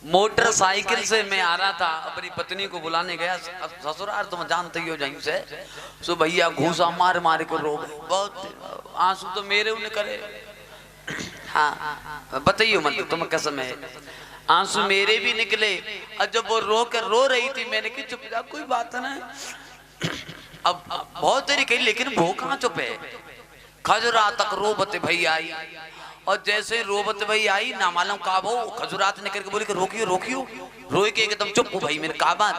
Motorcycle से मैं आ रहा था, अपनी पत्नी को बुलाने गया। ससुराल तुम जानते ही हो जहीं से। सो भैया घूसा मार मार के रो गए, बहुत आंसू तो मेरे उन्हें करे। हाँ बताइए मतलब तुम कसम है, आंसू मेरे भी निकले। और जब वो रो रही थी, मैंने कहा चुप जा, कोई बात नहीं। अब बहुत देरी कही, लेकिन वो कहाँ चुप है। खजुरा तक रोबत भई आई, और जैसे रोबत भई आई ना मालूम का वो खजुरात निकल के बोली कि रोकियो रोकियो, रोई के एकदम चुप हो भाई। मैंने कहा बात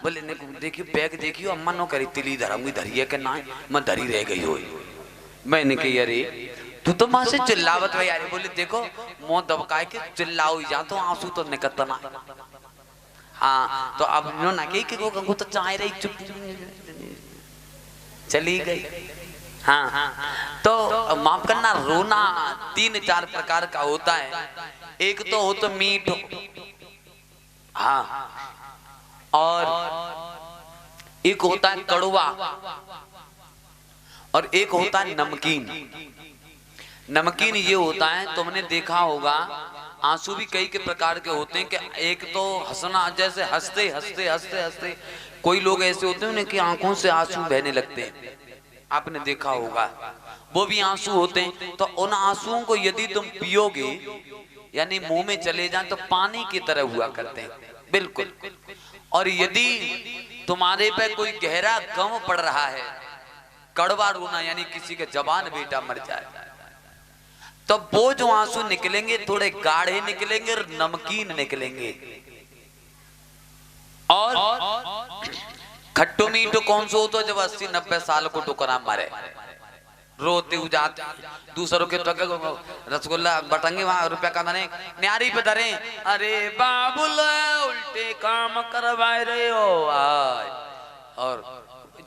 बोले देखियो बैग देखियो, अम्मा नो करी तिली धरूंगी धरिए के ना मैं धरी रह गई हो। मैंने कही अरे तू तो मां से चिल्लावत भाई यार। बोले देखो मुंह दबकाए के चिल्लाओ जा तो आंसू तो निकलता ना। हाँ तो अब नो ना कि वो तो चाह रही चुप चली गई। हाँ तो माफ करना, रोना 3-4 प्रकार का होता है। एक तो हो तो मीठ, हाँ, और एक होता है कड़वा, और एक होता है नमकीन। नमकीन ये होता है, तुमने देखा होगा आंसू भी कई के प्रकार के होते हैं कि एक तो हंसना, जैसे हंसते हंसते हंसते हंसते कोई लोग ऐसे होते हैं उनकी आंखों से आंसू बहने लगते हैं, आपने देखा होगा, वो भी आंसू होते हैं। तो उन आंसुओं को यदि तुम पियोगे यानी मुंह में चले जाएं तो पानी की तरह हुआ करते हैं बिल्कुल। और यदि तुम्हारे पे कोई गहरा गम पड़ रहा है, कड़वा रोना यानी किसी के जवान बेटा मर जाए, तो वो जो आंसू निकलेंगे थोड़े गाढ़े निकलेंगे और नमकीन निकलेंगे। और खट्टो मीठो कौन सा होता है, जब 80-90 साल को टुकड़ा मारे रोते जाते दूसरों के रसगुल्ला बटंगे वहां रुपया का मैंने न्यारी पे धरे, अरे बाबुल उल्टे काम करवाए रहे हो आय। और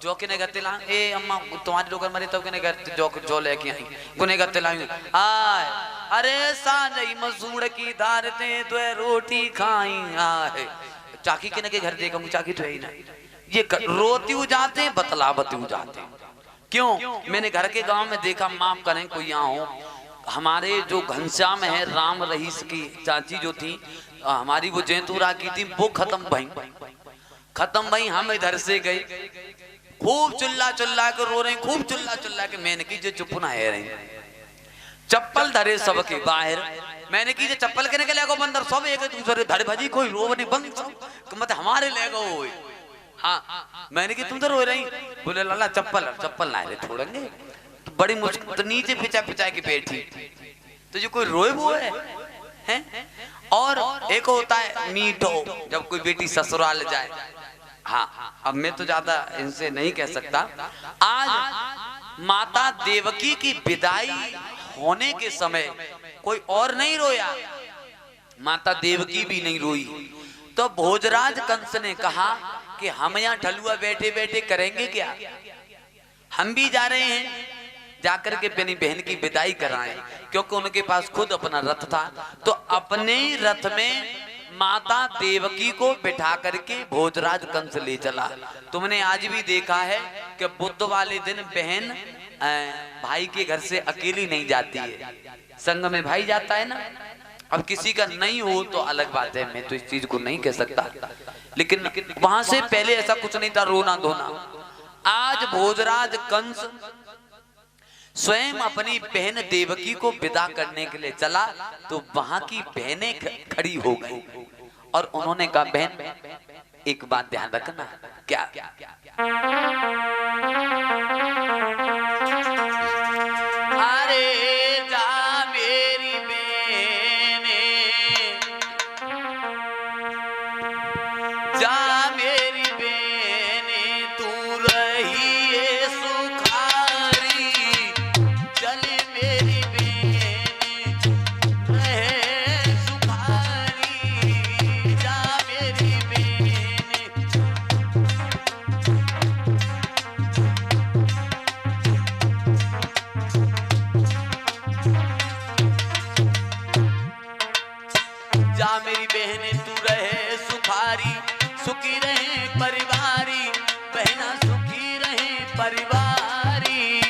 जो के ने गते ला ए अम्मा तुम्हारी डोकर मरे तब के ने गते जो लेके आई गुने गते लाई आय। अरे सांझई मसूड़ की धार ते तो रोटी खाई आय। चाकी के ने के घर देखा चाकी तो है ही ना। ये रोती हो जाते हैं, बतलावती हो जाते हैं। क्यों? मैंने घर के गांव में देखा, माफ करें कोई यहाँ हो, हमारे जो घनश्याम है राम रहीस की चाची जो थी हमारी, वो जैतूरा की थी, वो खत्म भाई। हम इधर से गए, खूब चिल्ला चिल्ला के रो रहे, खूब चिल्ला चिल्ला के। मैंने की जो चुप ना है रही, चप्पल धरे सबके बाहर। मैंने की चप्पल के निकले गो बंदर सब एक दूसरे धरे भजी, कोई रो नहीं बंद सब मत हमारे ले गो। हाँ मैंने की तुम तो रो रही, बोले लाला चप्पल ना छोड़ेंगे। तो बड़ी मुश्किल तो नीचे पिचा के बैठी, तो जो कोई रोए वो है? और एक होता है मीठो, जब कोई बेटी ससुराल जाए। हाँ अब मैं तो ज्यादा इनसे नहीं कह सकता। आज माता देवकी की विदाई होने के समय कोई और नहीं रोया, माता देवकी भी नहीं रोई। तो भोजराज कंस ने कहा कि हम यहाँ ठलुआ बैठे बैठे करेंगे क्या, हम भी जा रहे हैं, जाकर के अपनी बहन की विदाई कराएं। क्योंकि उनके पास खुद अपना रथ था, तो अपने रथ में माता देवकी को बिठा करके भोजराज कंस ले चला। तुमने आज भी देखा है कि बुध वाले दिन बहन भाई के घर से अकेली नहीं जाती है, संग में भाई जाता है ना। अब किसी का नहीं हो तो अलग बात है, मैं तो इस चीज को नहीं कह सकता, लेकिन वहां से पहले ऐसा कुछ नहीं था रोना धोना। आज भोजराज कंस स्वयं अपनी बहन देवकी को विदा करने के लिए चला, तो वहां की बहनें खड़ी हो गई और उन्होंने कहा बहन एक बात ध्यान रखना। क्या? अरे जा मेरी बहने, जा मेरी बहने, तू रही है सुखारी, चल मेरी बहने रहे सुखारी, जा मेरी बहने। जा मेरी बहने तू रहे सुखारी, सुखी रहे परिवारी, बहना सुखी रहे परिवारी।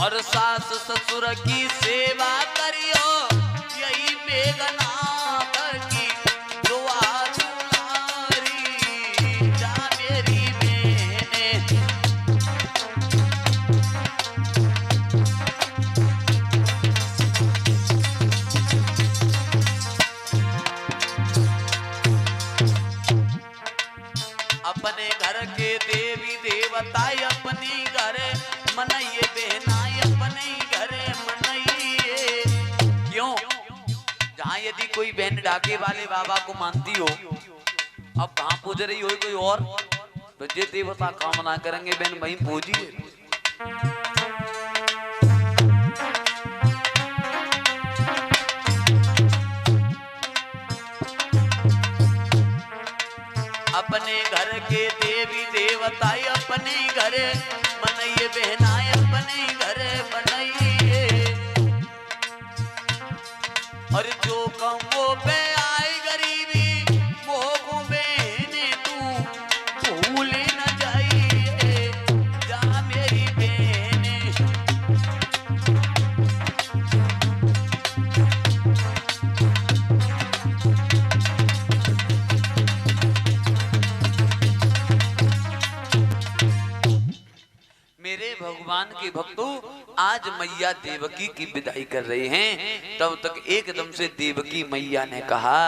और सास ससुर की सेवा करियो, यही मेघ देवताएं अपने घरे मनइए बहनाएं अपने घरे मनइए। क्यों? जहाँ यदि कोई बहन डाके वाले बाबा को मानती हो, अब वहां पूज रही हो कोई और, तो जे देवता कामना करेंगे बहन वही पूजिए। अपने घर के देवी देवताएं अपने घरे मनइए बहनाएं अपने घरे मनइए। और जो कमो पे आई गरीबी मोह बहने तू भूल न जाइए जा मेरी बहने। मेरे भगवान के भक्तों, आज मैया देवकी की विदाई कर रहे हैं। तब तक एकदम से देवकी मैया ने कहा,